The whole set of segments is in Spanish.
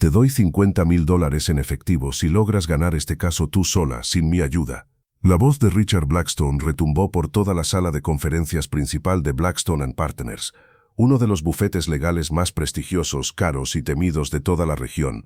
Te doy $50.000 en efectivo si logras ganar este caso tú sola, sin mi ayuda. La voz de Richard Blackstone retumbó por toda la sala de conferencias principal de Blackstone & Partners, uno de los bufetes legales más prestigiosos, caros y temidos de toda la región,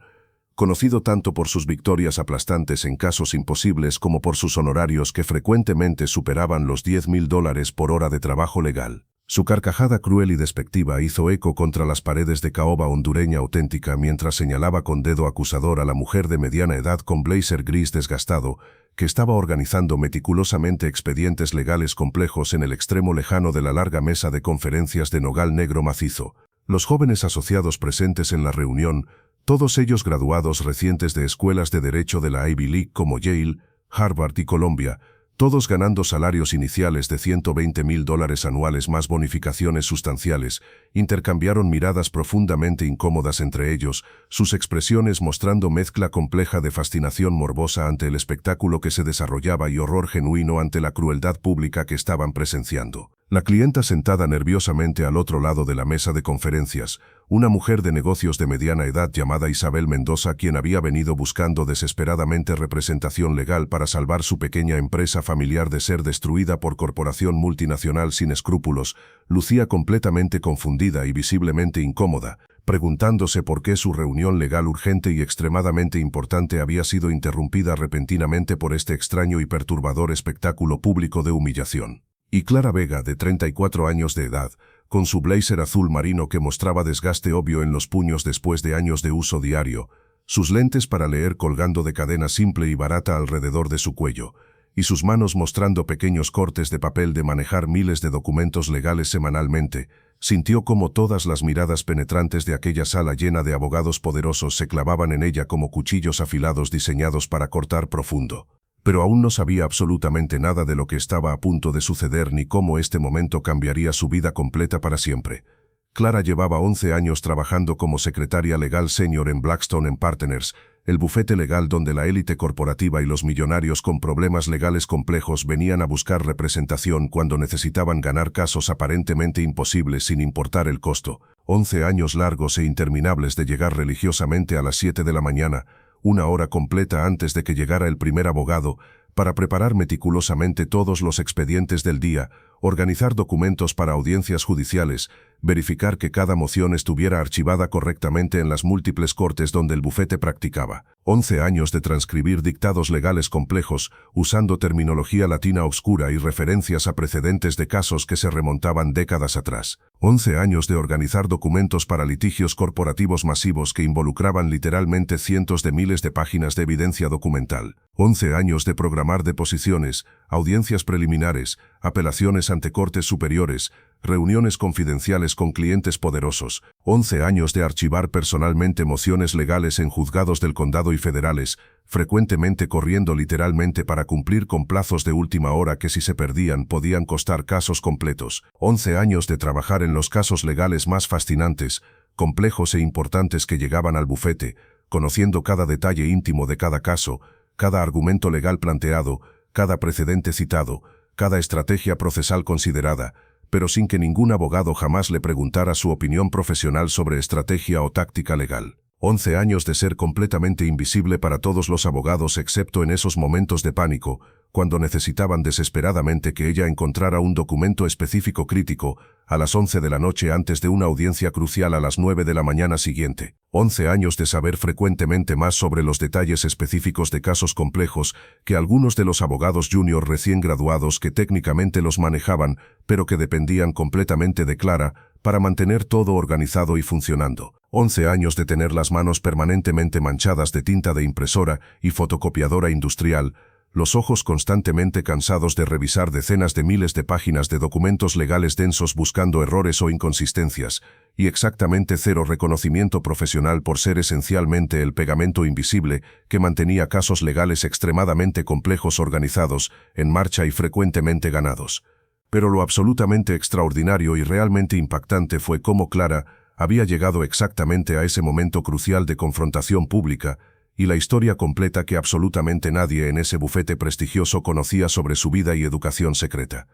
conocido tanto por sus victorias aplastantes en casos imposibles como por sus honorarios que frecuentemente superaban los $10.000 por hora de trabajo legal. Su carcajada cruel y despectiva hizo eco contra las paredes de caoba hondureña auténtica mientras señalaba con dedo acusador a la mujer de mediana edad con blazer gris desgastado, que estaba organizando meticulosamente expedientes legales complejos en el extremo lejano de la larga mesa de conferencias de nogal negro macizo. Los jóvenes asociados presentes en la reunión, todos ellos graduados recientes de escuelas de derecho de la Ivy League como Yale, Harvard y Columbia, todos ganando salarios iniciales de $120.000 anuales más bonificaciones sustanciales, intercambiaron miradas profundamente incómodas entre ellos, sus expresiones mostrando mezcla compleja de fascinación morbosa ante el espectáculo que se desarrollaba y horror genuino ante la crueldad pública que estaban presenciando. La clienta sentada nerviosamente al otro lado de la mesa de conferencias, una mujer de negocios de mediana edad llamada Isabel Mendoza, quien había venido buscando desesperadamente representación legal para salvar su pequeña empresa familiar de ser destruida por corporación multinacional sin escrúpulos, lucía completamente confundida y visiblemente incómoda, preguntándose por qué su reunión legal urgente y extremadamente importante había sido interrumpida repentinamente por este extraño y perturbador espectáculo público de humillación. Y Clara Vega, de 34 años de edad, con su blazer azul marino que mostraba desgaste obvio en los puños después de años de uso diario, sus lentes para leer colgando de cadena simple y barata alrededor de su cuello, y sus manos mostrando pequeños cortes de papel de manejar miles de documentos legales semanalmente, sintió como todas las miradas penetrantes de aquella sala llena de abogados poderosos se clavaban en ella como cuchillos afilados diseñados para cortar profundo. Pero aún no sabía absolutamente nada de lo que estaba a punto de suceder ni cómo este momento cambiaría su vida completa para siempre. Clara llevaba 11 años trabajando como secretaria legal senior en Blackstone & Partners, el bufete legal donde la élite corporativa y los millonarios con problemas legales complejos venían a buscar representación cuando necesitaban ganar casos aparentemente imposibles sin importar el costo. 11 años largos e interminables de llegar religiosamente a las 7 de la mañana, una hora completa antes de que llegara el primer abogado, para preparar meticulosamente todos los expedientes del día, organizar documentos para audiencias judiciales, verificar que cada moción estuviera archivada correctamente en las múltiples cortes donde el bufete practicaba. 11 años de transcribir dictados legales complejos, usando terminología latina oscura y referencias a precedentes de casos que se remontaban décadas atrás. 11 años de organizar documentos para litigios corporativos masivos que involucraban literalmente cientos de miles de páginas de evidencia documental. 11 años de programar deposiciones, audiencias preliminares, apelaciones ante cortes superiores, reuniones confidenciales con clientes poderosos. 11 años de archivar personalmente mociones legales en juzgados del condado y federales, frecuentemente corriendo literalmente para cumplir con plazos de última hora que si se perdían podían costar casos completos. 11 años de trabajar en los casos legales más fascinantes, complejos e importantes que llegaban al bufete, conociendo cada detalle íntimo de cada caso, cada argumento legal planteado, cada precedente citado, cada estrategia procesal considerada, pero sin que ningún abogado jamás le preguntara su opinión profesional sobre estrategia o táctica legal. 11 años de ser completamente invisible para todos los abogados excepto en esos momentos de pánico, cuando necesitaban desesperadamente que ella encontrara un documento específico crítico, a las 11 de la noche antes de una audiencia crucial a las 9 de la mañana siguiente. 11 años de saber frecuentemente más sobre los detalles específicos de casos complejos que algunos de los abogados junior recién graduados que técnicamente los manejaban, pero que dependían completamente de Clara, para mantener todo organizado y funcionando. 11 años de tener las manos permanentemente manchadas de tinta de impresora y fotocopiadora industrial, los ojos constantemente cansados de revisar decenas de miles de páginas de documentos legales densos buscando errores o inconsistencias, y exactamente cero reconocimiento profesional por ser esencialmente el pegamento invisible que mantenía casos legales extremadamente complejos organizados, en marcha y frecuentemente ganados. Pero lo absolutamente extraordinario y realmente impactante fue cómo Clara había llegado exactamente a ese momento crucial de confrontación pública, y la historia completa que absolutamente nadie en ese bufete prestigioso conocía sobre su vida y educación secreta.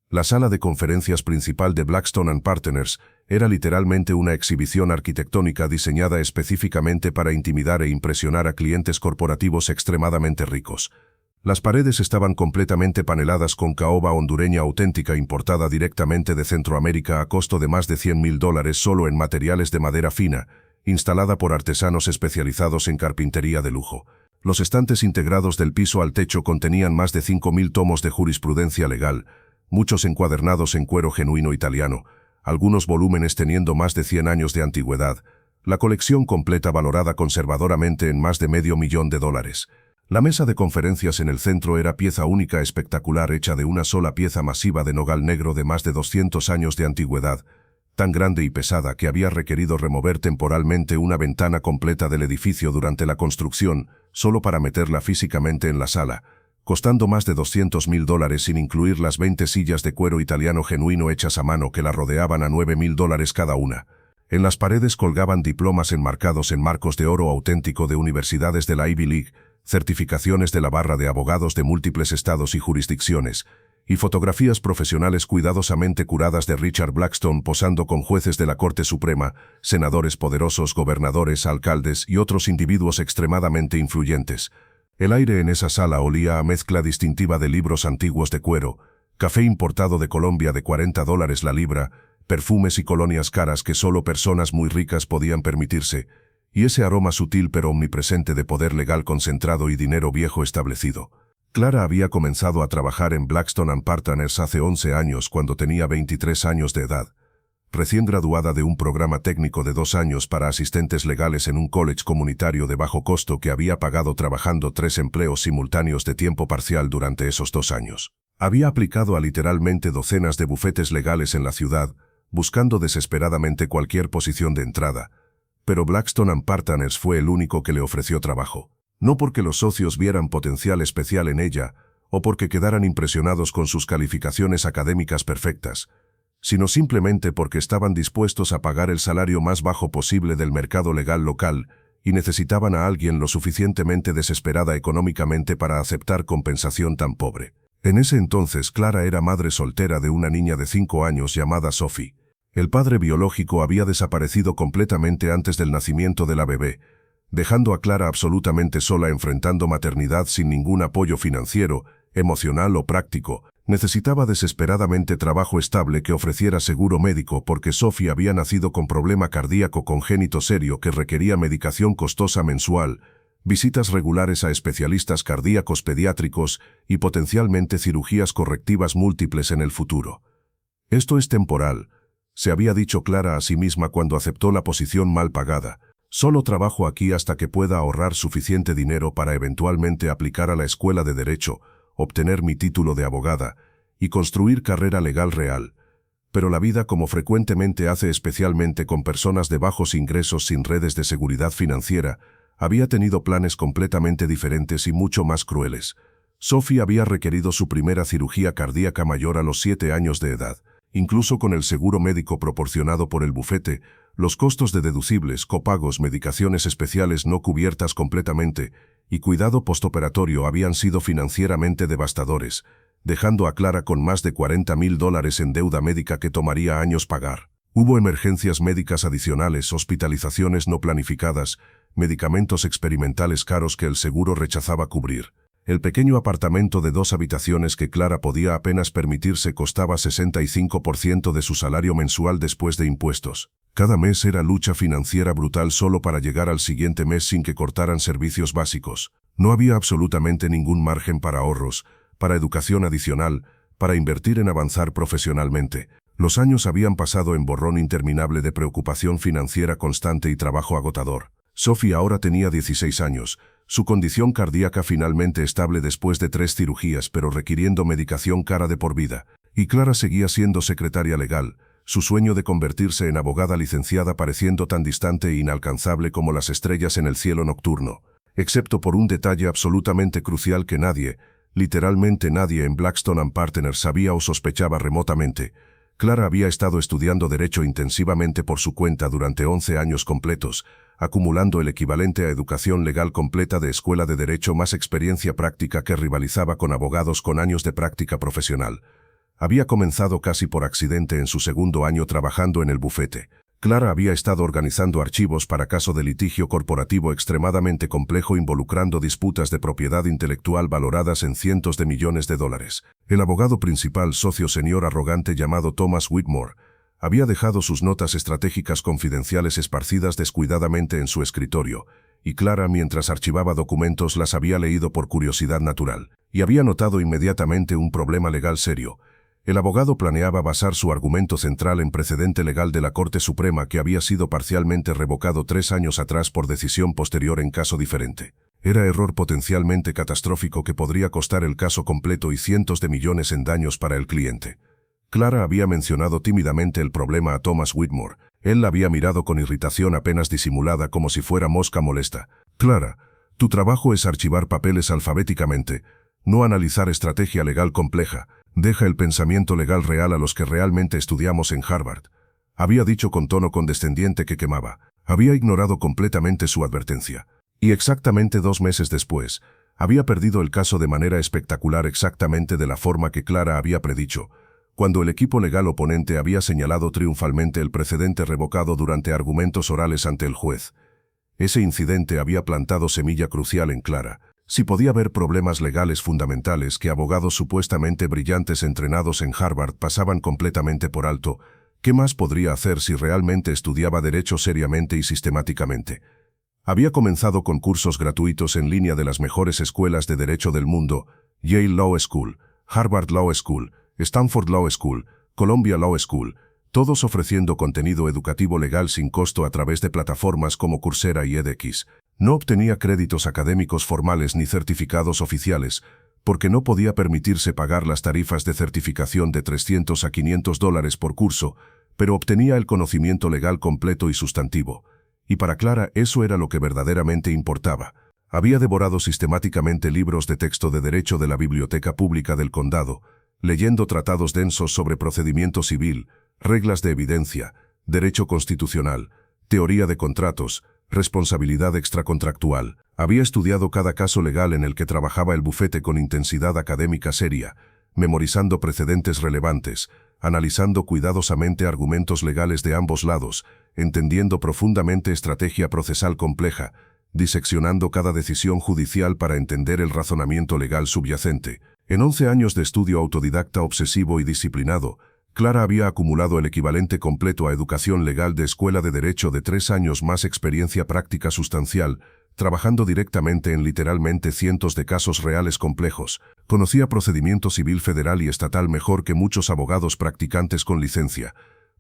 La sala de conferencias principal de Blackstone & Partners Era literalmente una exhibición arquitectónica diseñada específicamente para intimidar e impresionar a clientes corporativos extremadamente ricos. Las paredes estaban completamente paneladas con caoba hondureña auténtica importada directamente de Centroamérica a costo de más de $100.000 solo en materiales de madera fina, instalada por artesanos especializados en carpintería de lujo. Los estantes integrados del piso al techo contenían más de 5.000 tomos de jurisprudencia legal, muchos encuadernados en cuero genuino italiano, algunos volúmenes teniendo más de 100 años de antigüedad, la colección completa valorada conservadoramente en más de $500.000. La mesa de conferencias en el centro era pieza única espectacular hecha de una sola pieza masiva de nogal negro de más de 200 años de antigüedad, tan grande y pesada que había requerido remover temporalmente una ventana completa del edificio durante la construcción, solo para meterla físicamente en la sala, costando más de $200.000 sin incluir las 20 sillas de cuero italiano genuino hechas a mano que la rodeaban a $9.000 cada una. En las paredes colgaban diplomas enmarcados en marcos de oro auténtico de universidades de la Ivy League, certificaciones de la barra de abogados de múltiples estados y jurisdicciones, y fotografías profesionales cuidadosamente curadas de Richard Blackstone posando con jueces de la Corte Suprema, senadores poderosos, gobernadores, alcaldes y otros individuos extremadamente influyentes. El aire en esa sala olía a mezcla distintiva de libros antiguos de cuero, café importado de Colombia de $40 la libra, perfumes y colonias caras que solo personas muy ricas podían permitirse, y ese aroma sutil pero omnipresente de poder legal concentrado y dinero viejo establecido. Clara había comenzado a trabajar en Blackstone & Partners hace 11 años cuando tenía 23 años de edad. Recién graduada de un programa técnico de 2 años para asistentes legales en un college comunitario de bajo costo que había pagado trabajando 3 empleos simultáneos de tiempo parcial durante esos 2 años. Había aplicado a literalmente docenas de bufetes legales en la ciudad, buscando desesperadamente cualquier posición de entrada, pero Blackstone & Partners fue el único que le ofreció trabajo. No porque los socios vieran potencial especial en ella, o porque quedaran impresionados con sus calificaciones académicas perfectas, sino simplemente porque estaban dispuestos a pagar el salario más bajo posible del mercado legal local y necesitaban a alguien lo suficientemente desesperada económicamente para aceptar compensación tan pobre. En ese entonces Clara era madre soltera de una niña de 5 años llamada Sophie. El padre biológico había desaparecido completamente antes del nacimiento de la bebé, dejando a Clara absolutamente sola enfrentando maternidad sin ningún apoyo financiero, emocional o práctico. Necesitaba desesperadamente trabajo estable que ofreciera seguro médico porque Sophie había nacido con problema cardíaco congénito serio que requería medicación costosa mensual, visitas regulares a especialistas cardíacos pediátricos y potencialmente cirugías correctivas múltiples en el futuro. Esto es temporal, se había dicho Clara a sí misma cuando aceptó la posición mal pagada. Solo trabajo aquí hasta que pueda ahorrar suficiente dinero para eventualmente aplicar a la escuela de Derecho, obtener mi título de abogada y construir carrera legal real. Pero la vida, como frecuentemente hace especialmente con personas de bajos ingresos sin redes de seguridad financiera, había tenido planes completamente diferentes y mucho más crueles. Sophie había requerido su primera cirugía cardíaca mayor a los 7 años de edad. Incluso con el seguro médico proporcionado por el bufete, los costos de deducibles, copagos, medicaciones especiales no cubiertas completamente y cuidado postoperatorio habían sido financieramente devastadores, dejando a Clara con más de $40.000 en deuda médica que tomaría años pagar. Hubo emergencias médicas adicionales, hospitalizaciones no planificadas, medicamentos experimentales caros que el seguro rechazaba cubrir. El pequeño apartamento de 2 habitaciones que Clara podía apenas permitirse costaba 65% de su salario mensual después de impuestos. Cada mes era lucha financiera brutal solo para llegar al siguiente mes sin que cortaran servicios básicos. No había absolutamente ningún margen para ahorros, para educación adicional, para invertir en avanzar profesionalmente. Los años habían pasado en borrón interminable de preocupación financiera constante y trabajo agotador. Sophie ahora tenía 16 años, su condición cardíaca finalmente estable después de 3 cirugías pero requiriendo medicación cara de por vida, y Clara seguía siendo secretaria legal, su sueño de convertirse en abogada licenciada pareciendo tan distante e inalcanzable como las estrellas en el cielo nocturno, excepto por un detalle absolutamente crucial que nadie, literalmente nadie en Blackstone & Partners sabía o sospechaba remotamente. Clara había estado estudiando Derecho intensivamente por su cuenta durante 11 años completos, acumulando el equivalente a educación legal completa de escuela de Derecho más experiencia práctica que rivalizaba con abogados con años de práctica profesional. Había comenzado casi por accidente en su segundo año trabajando en el bufete. Clara había estado organizando archivos para caso de litigio corporativo extremadamente complejo involucrando disputas de propiedad intelectual valoradas en cientos de millones de dólares. El abogado principal, socio señor arrogante llamado Thomas Whitmore, había dejado sus notas estratégicas confidenciales esparcidas descuidadamente en su escritorio, y Clara, mientras archivaba documentos, las había leído por curiosidad natural, y había notado inmediatamente un problema legal serio. El abogado planeaba basar su argumento central en precedente legal de la Corte Suprema que había sido parcialmente revocado 3 años atrás por decisión posterior en caso diferente. Era error potencialmente catastrófico que podría costar el caso completo y cientos de millones en daños para el cliente. Clara había mencionado tímidamente el problema a Thomas Whitmore. Él la había mirado con irritación apenas disimulada como si fuera mosca molesta. Clara, tu trabajo es archivar papeles alfabéticamente, no analizar estrategia legal compleja. Deja el pensamiento legal real a los que realmente estudiamos en Harvard. Había dicho con tono condescendiente que quemaba. Había ignorado completamente su advertencia. Y exactamente 2 meses después, había perdido el caso de manera espectacular exactamente de la forma que Clara había predicho, cuando el equipo legal oponente había señalado triunfalmente el precedente revocado durante argumentos orales ante el juez. Ese incidente había plantado semilla crucial en Clara. Si podía ver problemas legales fundamentales que abogados supuestamente brillantes entrenados en Harvard pasaban completamente por alto, ¿qué más podría hacer si realmente estudiaba derecho seriamente y sistemáticamente? Había comenzado con cursos gratuitos en línea de las mejores escuelas de derecho del mundo: Yale Law School, Harvard Law School, Stanford Law School, Columbia Law School, todos ofreciendo contenido educativo legal sin costo a través de plataformas como Coursera y edX. No obtenía créditos académicos formales ni certificados oficiales, porque no podía permitirse pagar las tarifas de certificación de $300 a $500 por curso, pero obtenía el conocimiento legal completo y sustantivo. Y para Clara eso era lo que verdaderamente importaba. Había devorado sistemáticamente libros de texto de derecho de la biblioteca pública del condado, leyendo tratados densos sobre procedimiento civil, reglas de evidencia, derecho constitucional, teoría de contratos, responsabilidad extracontractual. Había estudiado cada caso legal en el que trabajaba el bufete con intensidad académica seria, memorizando precedentes relevantes, analizando cuidadosamente argumentos legales de ambos lados, entendiendo profundamente estrategia procesal compleja, diseccionando cada decisión judicial para entender el razonamiento legal subyacente. En 11 años de estudio autodidacta obsesivo y disciplinado, Clara había acumulado el equivalente completo a educación legal de escuela de derecho de 3 años más experiencia práctica sustancial, trabajando directamente en literalmente cientos de casos reales complejos. Conocía procedimiento civil federal y estatal mejor que muchos abogados practicantes con licencia.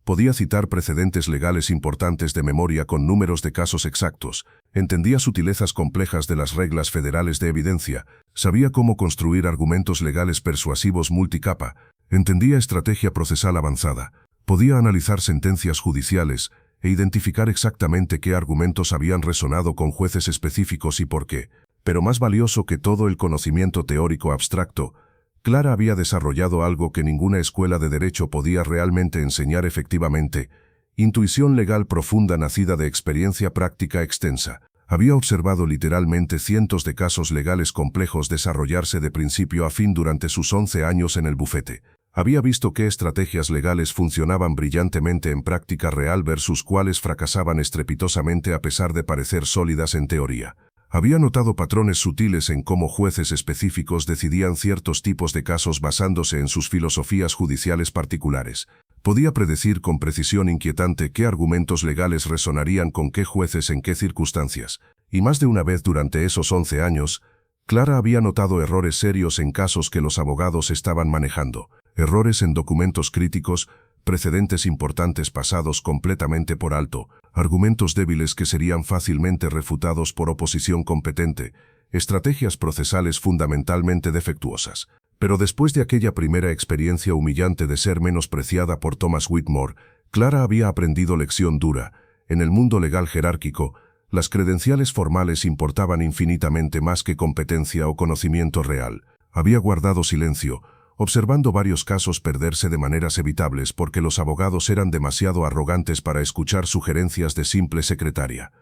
Podía citar precedentes legales importantes de memoria con números de casos exactos. Entendía sutilezas complejas de las reglas federales de evidencia. Sabía cómo construir argumentos legales persuasivos multicapa. Entendía estrategia procesal avanzada. Podía analizar sentencias judiciales e identificar exactamente qué argumentos habían resonado con jueces específicos y por qué. Pero más valioso que todo el conocimiento teórico abstracto, Clara había desarrollado algo que ninguna escuela de derecho podía realmente enseñar efectivamente: intuición legal profunda nacida de experiencia práctica extensa. Había observado literalmente cientos de casos legales complejos desarrollarse de principio a fin durante sus 11 años en el bufete. Había visto qué estrategias legales funcionaban brillantemente en práctica real versus cuáles fracasaban estrepitosamente a pesar de parecer sólidas en teoría. Había notado patrones sutiles en cómo jueces específicos decidían ciertos tipos de casos basándose en sus filosofías judiciales particulares. Podía predecir con precisión inquietante qué argumentos legales resonarían con qué jueces en qué circunstancias. Y más de una vez durante esos 11 años, Clara había notado errores serios en casos que los abogados estaban manejando. Errores en documentos críticos, precedentes importantes pasados completamente por alto, argumentos débiles que serían fácilmente refutados por oposición competente, estrategias procesales fundamentalmente defectuosas. Pero después de aquella primera experiencia humillante de ser menospreciada por Thomas Whitmore, Clara había aprendido lección dura. En el mundo legal jerárquico, las credenciales formales importaban infinitamente más que competencia o conocimiento real. Había guardado silencio, observando varios casos perderse de maneras evitables porque los abogados eran demasiado arrogantes para escuchar sugerencias de simple secretaria.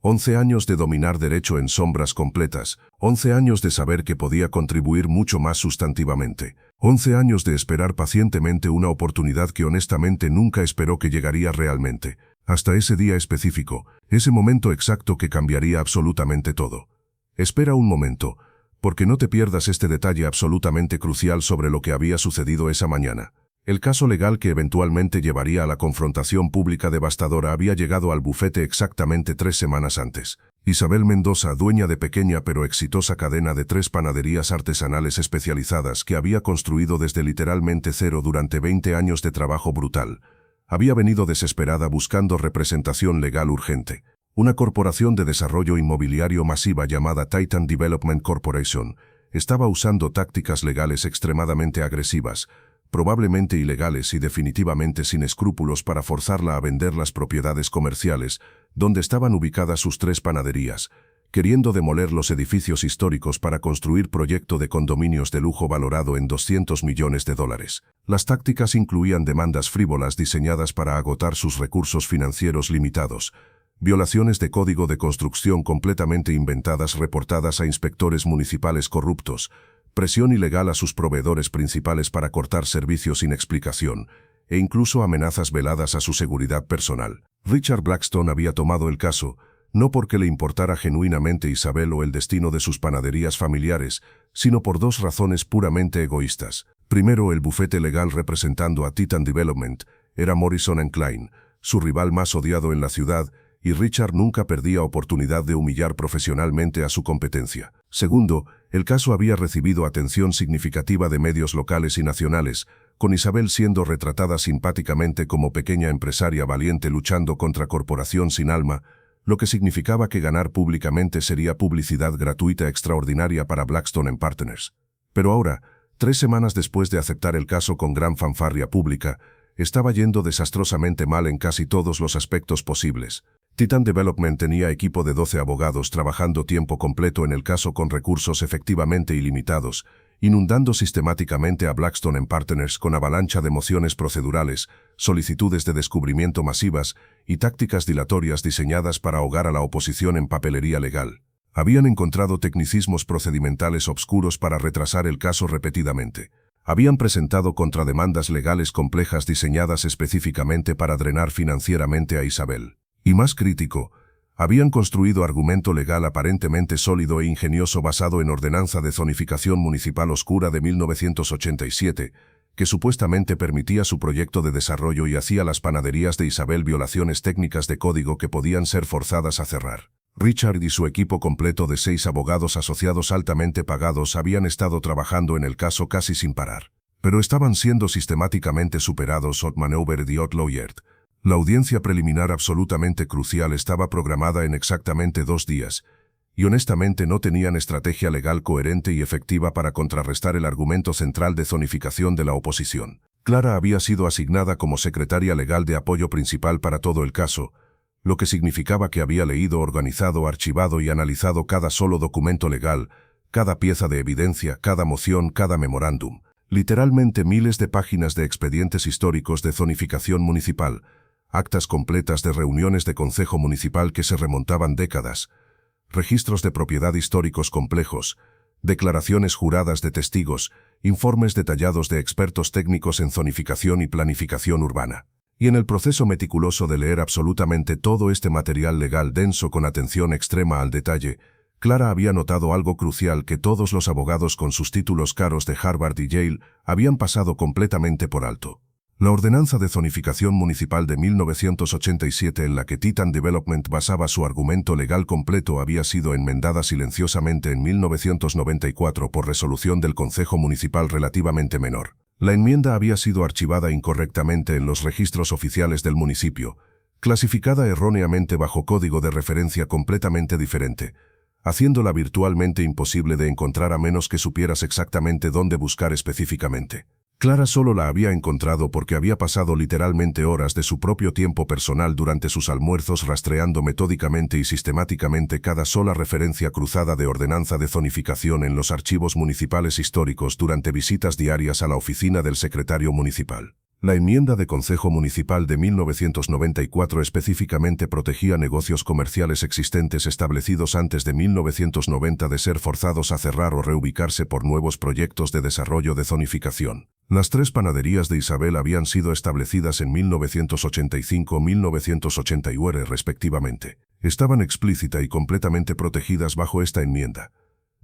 11 años de dominar derecho en sombras completas, 11 años de saber que podía contribuir mucho más sustantivamente, 11 años de esperar pacientemente una oportunidad que honestamente nunca esperó que llegaría realmente, hasta ese día específico, ese momento exacto que cambiaría absolutamente todo. Espera un momento, porque no te pierdas este detalle absolutamente crucial sobre lo que había sucedido esa mañana. El caso legal que eventualmente llevaría a la confrontación pública devastadora había llegado al bufete exactamente 3 semanas antes. Isabel Mendoza, dueña de pequeña pero exitosa cadena de 3 panaderías artesanales especializadas que había construido desde literalmente cero durante 20 años de trabajo brutal, había venido desesperada buscando representación legal urgente. Una corporación de desarrollo inmobiliario masiva llamada Titan Development Corporation estaba usando tácticas legales extremadamente agresivas, probablemente ilegales y definitivamente sin escrúpulos para forzarla a vender las propiedades comerciales donde estaban ubicadas sus 3 panaderías, queriendo demoler los edificios históricos para construir proyecto de condominios de lujo valorado en $200 millones. Las tácticas incluían demandas frívolas diseñadas para agotar sus recursos financieros limitados, violaciones de código de construcción completamente inventadas reportadas a inspectores municipales corruptos, presión ilegal a sus proveedores principales para cortar servicios sin explicación, e incluso amenazas veladas a su seguridad personal. Richard Blackstone había tomado el caso, no porque le importara genuinamente Isabel o el destino de sus panaderías familiares, sino por 2 razones puramente egoístas. Primero, el bufete legal representando a Titan Development era Morrison & Klein, su rival más odiado en la ciudad, y Richard nunca perdía oportunidad de humillar profesionalmente a su competencia. Segundo, el caso había recibido atención significativa de medios locales y nacionales, con Isabel siendo retratada simpáticamente como pequeña empresaria valiente luchando contra corporación sin alma, lo que significaba que ganar públicamente sería publicidad gratuita extraordinaria para Blackstone & Partners. Pero ahora, 3 semanas después de aceptar el caso con gran fanfarria pública, estaba yendo desastrosamente mal en casi todos los aspectos posibles. Titan Development tenía equipo de 12 abogados trabajando tiempo completo en el caso con recursos efectivamente ilimitados, inundando sistemáticamente a Blackstone & Partners con avalancha de mociones procedurales, solicitudes de descubrimiento masivas y tácticas dilatorias diseñadas para ahogar a la oposición en papelería legal. Habían encontrado tecnicismos procedimentales obscuros para retrasar el caso repetidamente. Habían presentado contrademandas legales complejas diseñadas específicamente para drenar financieramente a Isabel. Y más crítico, habían construido argumento legal aparentemente sólido e ingenioso basado en ordenanza de zonificación municipal oscura de 1987, que supuestamente permitía su proyecto de desarrollo y hacía las panaderías de Isabel violaciones técnicas de código que podían ser forzadas a cerrar. Richard y su equipo completo de 6 abogados asociados altamente pagados habían estado trabajando en el caso casi sin parar, pero estaban siendo sistemáticamente superados outmaneuvered y outlawyered. La audiencia preliminar absolutamente crucial estaba programada en exactamente 2 días, y honestamente no tenían estrategia legal coherente y efectiva para contrarrestar el argumento central de zonificación de la oposición. Clara había sido asignada como secretaria legal de apoyo principal para todo el caso, lo que significaba que había leído, organizado, archivado y analizado cada solo documento legal, cada pieza de evidencia, cada moción, cada memorándum. Literalmente miles de páginas de expedientes históricos de zonificación municipal, actas completas de reuniones de concejo municipal que se remontaban décadas, registros de propiedad históricos complejos, declaraciones juradas de testigos, informes detallados de expertos técnicos en zonificación y planificación urbana. Y en el proceso meticuloso de leer absolutamente todo este material legal denso con atención extrema al detalle, Clara había notado algo crucial que todos los abogados con sus títulos caros de Harvard y Yale habían pasado completamente por alto. La ordenanza de zonificación municipal de 1987 en la que Titan Development basaba su argumento legal completo había sido enmendada silenciosamente en 1994 por resolución del Concejo Municipal relativamente menor. La enmienda había sido archivada incorrectamente en los registros oficiales del municipio, clasificada erróneamente bajo código de referencia completamente diferente, haciéndola virtualmente imposible de encontrar a menos que supieras exactamente dónde buscar específicamente. Clara solo la había encontrado porque había pasado literalmente horas de su propio tiempo personal durante sus almuerzos rastreando metódicamente y sistemáticamente cada sola referencia cruzada de ordenanza de zonificación en los archivos municipales históricos durante visitas diarias a la oficina del secretario municipal. La enmienda de Consejo Municipal de 1994 específicamente protegía negocios comerciales existentes establecidos antes de 1990 de ser forzados a cerrar o reubicarse por nuevos proyectos de desarrollo de zonificación. Las 3 panaderías de Isabel habían sido establecidas en 1985-1981 respectivamente. Estaban explícita y completamente protegidas bajo esta enmienda.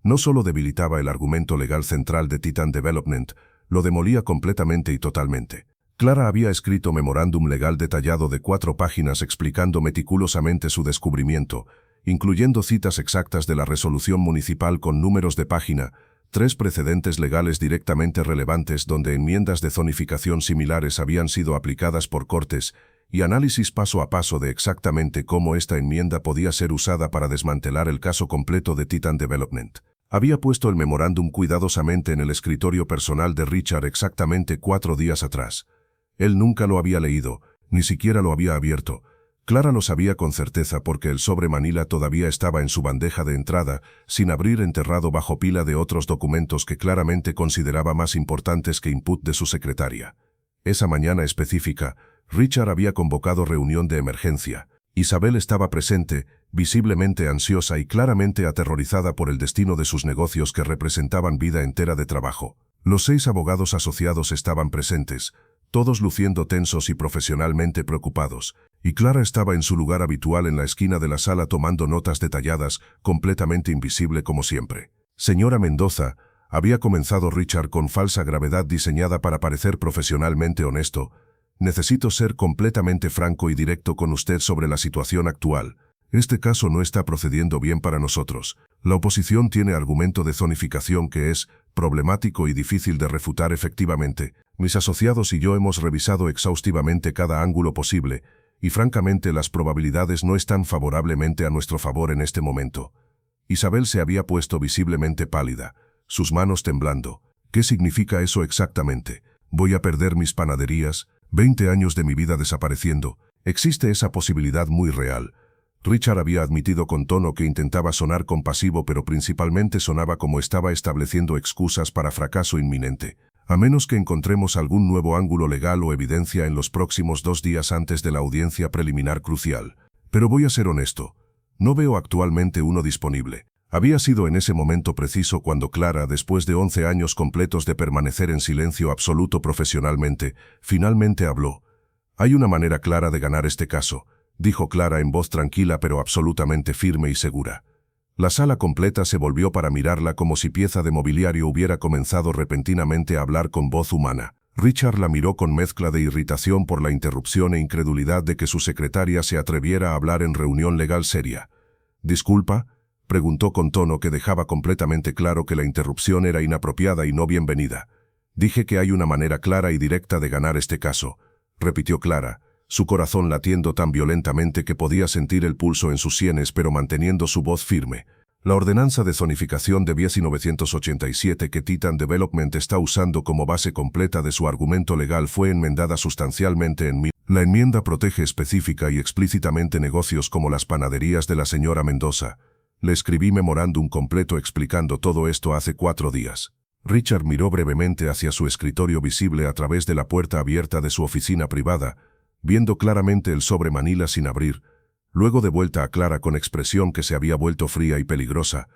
No solo debilitaba el argumento legal central de Titan Development, lo demolía completamente y totalmente. Clara había escrito memorándum legal detallado de 4 páginas explicando meticulosamente su descubrimiento, incluyendo citas exactas de la resolución municipal con números de página, 3 precedentes legales directamente relevantes donde enmiendas de zonificación similares habían sido aplicadas por cortes, y análisis paso a paso de exactamente cómo esta enmienda podía ser usada para desmantelar el caso completo de Titan Development. Había puesto el memorándum cuidadosamente en el escritorio personal de Richard exactamente 4 días atrás. Él nunca lo había leído, ni siquiera lo había abierto. Clara lo sabía con certeza porque el sobre Manila todavía estaba en su bandeja de entrada, sin abrir, enterrado bajo pila de otros documentos que claramente consideraba más importantes que input de su secretaria. Esa mañana específica, Richard había convocado reunión de emergencia. Isabel estaba presente, visiblemente ansiosa y claramente aterrorizada por el destino de sus negocios que representaban vida entera de trabajo. Los 6 abogados asociados estaban presentes, todos luciendo tensos y profesionalmente preocupados, y Clara estaba en su lugar habitual en la esquina de la sala tomando notas detalladas, completamente invisible como siempre. Señora Mendoza, había comenzado Richard con falsa gravedad diseñada para parecer profesionalmente honesto, necesito ser completamente franco y directo con usted sobre la situación actual. Este caso no está procediendo bien para nosotros. La oposición tiene argumento de zonificación que es problemático y difícil de refutar efectivamente. Mis asociados y yo hemos revisado exhaustivamente cada ángulo posible, y francamente las probabilidades no están favorablemente a nuestro favor en este momento. Isabel se había puesto visiblemente pálida, sus manos temblando. ¿Qué significa eso exactamente? ¿Voy a perder mis panaderías? 20 años de mi vida desapareciendo. Existe esa posibilidad muy real. Richard había admitido con tono que intentaba sonar compasivo, pero principalmente sonaba como estaba estableciendo excusas para fracaso inminente. A menos que encontremos algún nuevo ángulo legal o evidencia en los próximos 2 días antes de la audiencia preliminar crucial. Pero voy a ser honesto. No veo actualmente uno disponible. Había sido en ese momento preciso cuando Clara, después de 11 años completos de permanecer en silencio absoluto profesionalmente, finalmente habló. Hay una manera clara de ganar este caso, dijo Clara en voz tranquila pero absolutamente firme y segura. La sala completa se volvió para mirarla como si pieza de mobiliario hubiera comenzado repentinamente a hablar con voz humana. Richard la miró con mezcla de irritación por la interrupción e incredulidad de que su secretaria se atreviera a hablar en reunión legal seria. «¿Disculpa?», preguntó con tono que dejaba completamente claro que la interrupción era inapropiada y no bienvenida. «Dije que hay una manera clara y directa de ganar este caso», repitió Clara, su corazón latiendo tan violentamente que podía sentir el pulso en sus sienes pero manteniendo su voz firme. La ordenanza de zonificación de 1987 que Titan Development está usando como base completa de su argumento legal fue enmendada sustancialmente en La enmienda protege específica y explícitamente negocios como las panaderías de la señora Mendoza. Le escribí memorándum completo explicando todo esto hace 4 días. Richard miró brevemente hacia su escritorio visible a través de la puerta abierta de su oficina privada, viendo claramente el sobre Manila sin abrir, luego de vuelta a Clara con expresión que se había vuelto fría y peligrosa.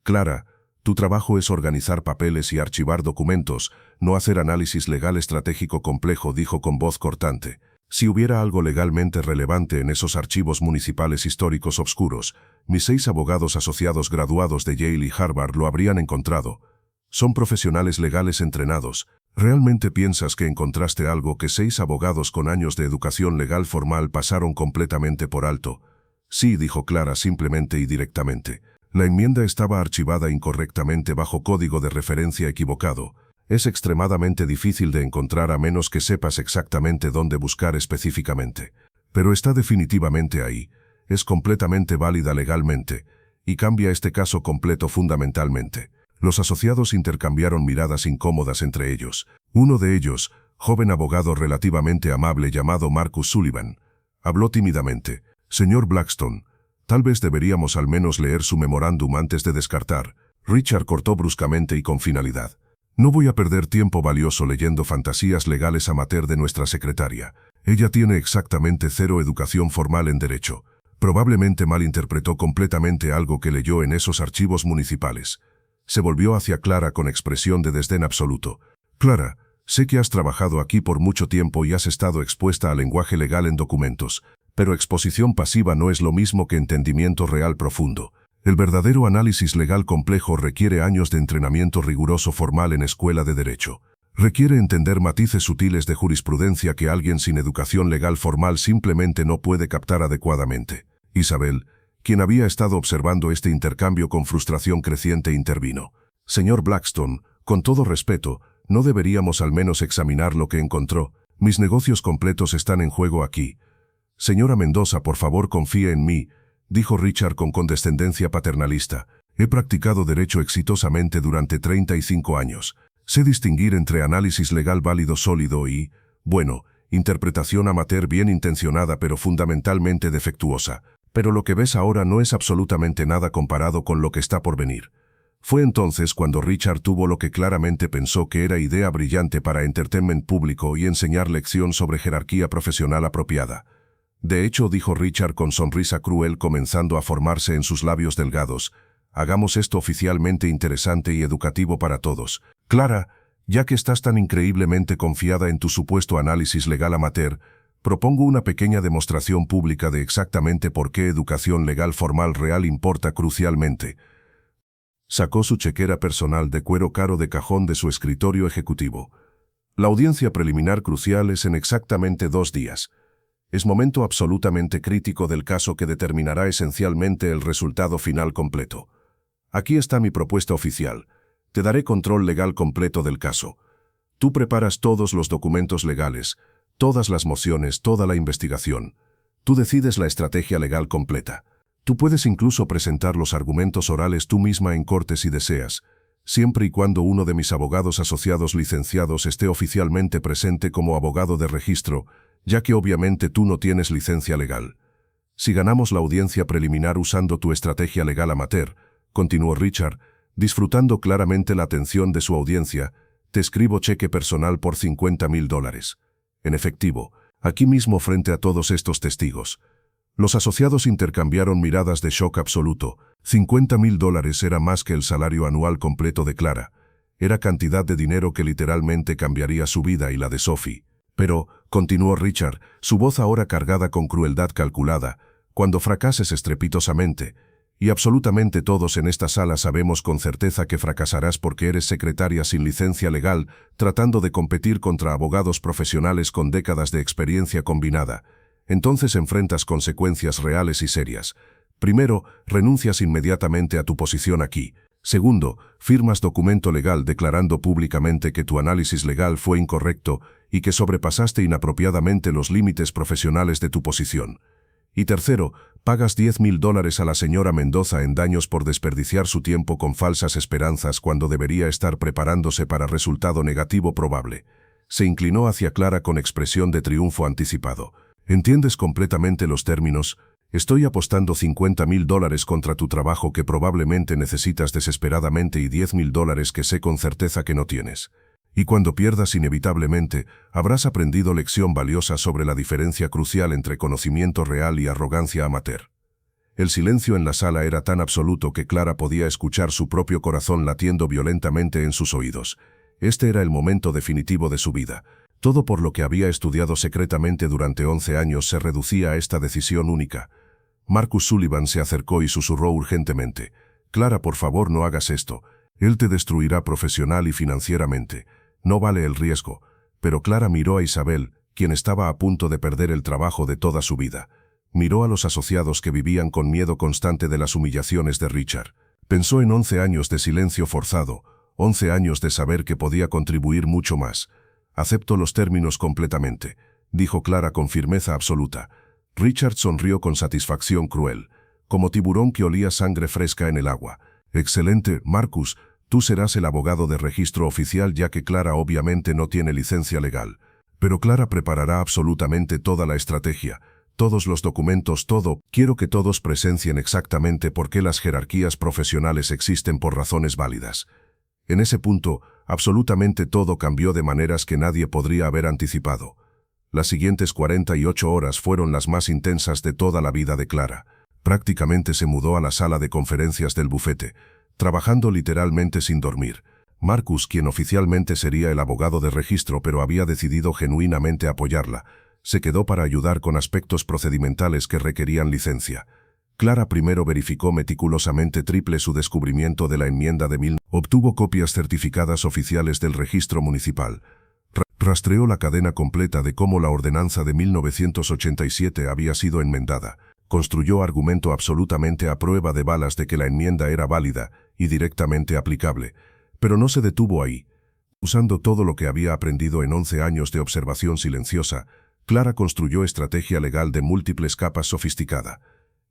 «Clara, tu trabajo es organizar papeles y archivar documentos, no hacer análisis legal estratégico complejo», dijo con voz cortante. «Si hubiera algo legalmente relevante en esos archivos municipales históricos obscuros, mis 6 abogados asociados graduados de Yale y Harvard lo habrían encontrado. Son profesionales legales entrenados. ¿Realmente piensas que encontraste algo que 6 abogados con años de educación legal formal pasaron completamente por alto?» «Sí», dijo Clara simplemente y directamente. «La enmienda estaba archivada incorrectamente bajo código de referencia equivocado. Es extremadamente difícil de encontrar a menos que sepas exactamente dónde buscar específicamente. Pero está definitivamente ahí. Es completamente válida legalmente, y cambia este caso completo fundamentalmente». Los asociados intercambiaron miradas incómodas entre ellos. Uno de ellos, joven abogado relativamente amable llamado Marcus Sullivan, habló tímidamente. «Señor Blackstone, tal vez deberíamos al menos leer su memorándum antes de descartar». Richard cortó bruscamente y con finalidad. No voy a perder tiempo valioso leyendo fantasías legales amateur de nuestra secretaria. Ella tiene exactamente 0 educación formal en derecho. Probablemente malinterpretó completamente algo que leyó en esos archivos municipales. Se volvió hacia Clara con expresión de desdén absoluto. Clara, sé que has trabajado aquí por mucho tiempo y has estado expuesta al lenguaje legal en documentos, pero exposición pasiva no es lo mismo que entendimiento real profundo. El verdadero análisis legal complejo requiere años de entrenamiento riguroso formal en escuela de derecho. Requiere entender matices sutiles de jurisprudencia que alguien sin educación legal formal simplemente no puede captar adecuadamente. Isabel, quien había estado observando este intercambio con frustración creciente, intervino. Señor Blackstone, con todo respeto, ¿no deberíamos al menos examinar lo que encontró? Mis negocios completos están en juego aquí. Señora Mendoza, por favor confíe en mí, dijo Richard con condescendencia paternalista. He practicado derecho exitosamente durante 35 años. Sé distinguir entre análisis legal válido sólido y, bueno, interpretación amateur bien intencionada pero fundamentalmente defectuosa. Pero lo que ves ahora no es absolutamente nada comparado con lo que está por venir. Fue entonces cuando Richard tuvo lo que claramente pensó que era idea brillante para entertainment público y enseñar lección sobre jerarquía profesional apropiada. De hecho, dijo Richard con sonrisa cruel comenzando a formarse en sus labios delgados, hagamos esto oficialmente interesante y educativo para todos. Clara, ya que estás tan increíblemente confiada en tu supuesto análisis legal amateur, propongo una pequeña demostración pública de exactamente por qué educación legal formal real importa crucialmente. Sacó su chequera personal de cuero caro de cajón de su escritorio ejecutivo. La audiencia preliminar crucial es en exactamente 2 días. Es momento absolutamente crítico del caso que determinará esencialmente el resultado final completo. Aquí está mi propuesta oficial. Te daré control legal completo del caso. Tú preparas todos los documentos legales, todas las mociones, toda la investigación. Tú decides la estrategia legal completa. Tú puedes incluso presentar los argumentos orales tú misma en corte si deseas, siempre y cuando uno de mis abogados asociados licenciados esté oficialmente presente como abogado de registro, ya que obviamente tú no tienes licencia legal. Si ganamos la audiencia preliminar usando tu estrategia legal amateur, continuó Richard, disfrutando claramente la atención de su audiencia, te escribo cheque personal por $50,000. En efectivo, aquí mismo frente a todos estos testigos. Los asociados intercambiaron miradas de shock absoluto. $50,000 era más que el salario anual completo de Clara. Era cantidad de dinero que literalmente cambiaría su vida y la de Sophie. Pero, continuó Richard, su voz ahora cargada con crueldad calculada, cuando fracases estrepitosamente, y absolutamente todos en esta sala sabemos con certeza que fracasarás porque eres secretaria sin licencia legal, tratando de competir contra abogados profesionales con décadas de experiencia combinada. Entonces enfrentas consecuencias reales y serias. Primero, renuncias inmediatamente a tu posición aquí. Segundo, firmas documento legal declarando públicamente que tu análisis legal fue incorrecto y que sobrepasaste inapropiadamente los límites profesionales de tu posición. Y tercero, pagas $10,000 a la señora Mendoza en daños por desperdiciar su tiempo con falsas esperanzas cuando debería estar preparándose para resultado negativo probable. Se inclinó hacia Clara con expresión de triunfo anticipado. ¿Entiendes completamente los términos? Estoy apostando $50,000 contra tu trabajo que probablemente necesitas desesperadamente y $10,000 que sé con certeza que no tienes. Y cuando pierdas inevitablemente, habrás aprendido lección valiosa sobre la diferencia crucial entre conocimiento real y arrogancia amateur. El silencio en la sala era tan absoluto que Clara podía escuchar su propio corazón latiendo violentamente en sus oídos. Este era el momento definitivo de su vida. Todo por lo que había estudiado secretamente durante 11 años se reducía a esta decisión única. Marcus Sullivan se acercó y susurró urgentemente. «Clara, por favor, no hagas esto. Él te destruirá profesional y financieramente. No vale el riesgo». Pero Clara miró a Isabel, quien estaba a punto de perder el trabajo de toda su vida. Miró a los asociados que vivían con miedo constante de las humillaciones de Richard. Pensó en 11 años de silencio forzado, 11 años de saber que podía contribuir mucho más. «Acepto los términos completamente», dijo Clara con firmeza absoluta. Richard sonrió con satisfacción cruel, como tiburón que olía sangre fresca en el agua. «Excelente, Marcus, tú serás el abogado de registro oficial ya que Clara obviamente no tiene licencia legal. Pero Clara preparará absolutamente toda la estrategia, todos los documentos, todo. Quiero que todos presencien exactamente por qué las jerarquías profesionales existen por razones válidas». En ese punto, Absolutamente todo cambió de maneras que nadie podría haber anticipado. Las siguientes 48 horas fueron las más intensas de toda la vida de Clara. Prácticamente se mudó a la sala de conferencias del bufete, trabajando literalmente sin dormir. Marcus, quien oficialmente sería el abogado de registro pero había decidido genuinamente apoyarla, se quedó para ayudar con aspectos procedimentales que requerían licencia. Clara primero verificó meticulosamente triple su descubrimiento de la enmienda de 1000, obtuvo copias certificadas oficiales del registro municipal, rastreó la cadena completa de cómo la ordenanza de 1987 había sido enmendada, construyó argumento absolutamente a prueba de balas de que la enmienda era válida y directamente aplicable, pero no se detuvo ahí. Usando todo lo que había aprendido en 11 años de observación silenciosa, Clara construyó estrategia legal de múltiples capas sofisticada.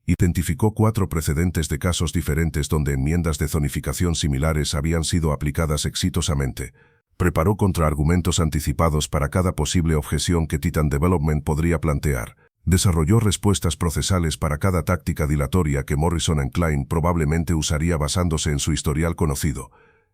Identificó 4 precedentes de casos diferentes donde enmiendas de zonificación similares habían sido aplicadas exitosamente. Preparó contraargumentos anticipados para cada posible objeción que Titan Development podría plantear. Desarrolló respuestas procesales para cada táctica dilatoria que Morrison & Klein probablemente usaría basándose en su historial conocido.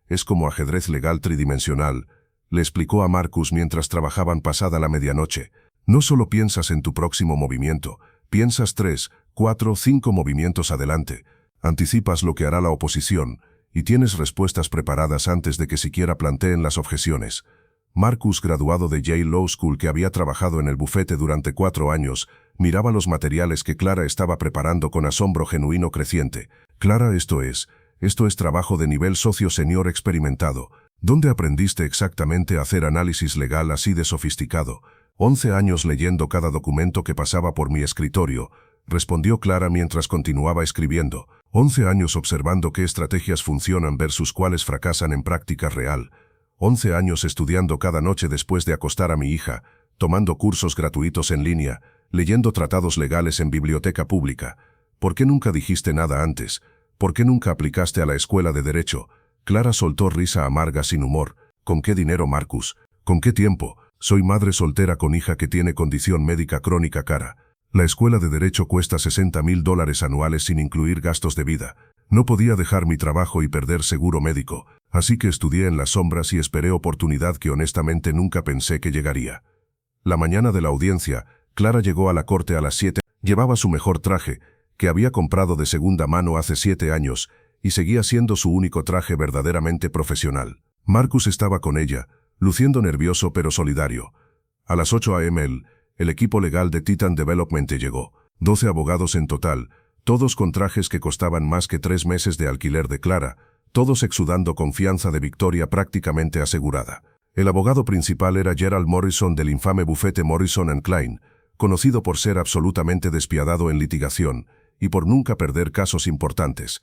Es como ajedrez legal tridimensional, le explicó a Marcus mientras trabajaban pasada la medianoche. No solo piensas en tu próximo movimiento, piensas 3, 4, 5 movimientos adelante, anticipas lo que hará la oposición, y tienes respuestas preparadas antes de que siquiera planteen las objeciones. Marcus, graduado de Yale Law School que había trabajado en el bufete durante 4 años, miraba los materiales que Clara estaba preparando con asombro genuino creciente. Clara, esto es trabajo de nivel socio senior experimentado. ¿Dónde aprendiste exactamente a hacer análisis legal así de sofisticado? 11 años leyendo cada documento que pasaba por mi escritorio, respondió Clara mientras continuaba escribiendo. 11 años observando qué estrategias funcionan versus cuáles fracasan en práctica real. 11 años estudiando cada noche después de acostar a mi hija, tomando cursos gratuitos en línea, leyendo tratados legales en biblioteca pública. ¿Por qué nunca dijiste nada antes? ¿Por qué nunca aplicaste a la escuela de derecho? Clara soltó risa amarga sin humor. ¿Con qué dinero, Marcus? ¿Con qué tiempo? Soy madre soltera con hija que tiene condición médica crónica cara. La escuela de derecho cuesta $60,000 anuales sin incluir gastos de vida. No podía dejar mi trabajo y perder seguro médico, así que estudié en las sombras y esperé oportunidad que honestamente nunca pensé que llegaría. La mañana de la audiencia, Clara llegó a la corte a las 7. Llevaba su mejor traje, que había comprado de segunda mano hace 7 años, y seguía siendo su único traje verdaderamente profesional. Marcus estaba con ella, luciendo nervioso pero solidario. A las 8 a.m. el equipo legal de Titan Development llegó. 12 abogados en total, todos con trajes que costaban más que 3 meses de alquiler de Clara, todos exudando confianza de victoria prácticamente asegurada. El abogado principal era Gerald Morrison del infame bufete Morrison & Klein, conocido por ser absolutamente despiadado en litigación y por nunca perder casos importantes.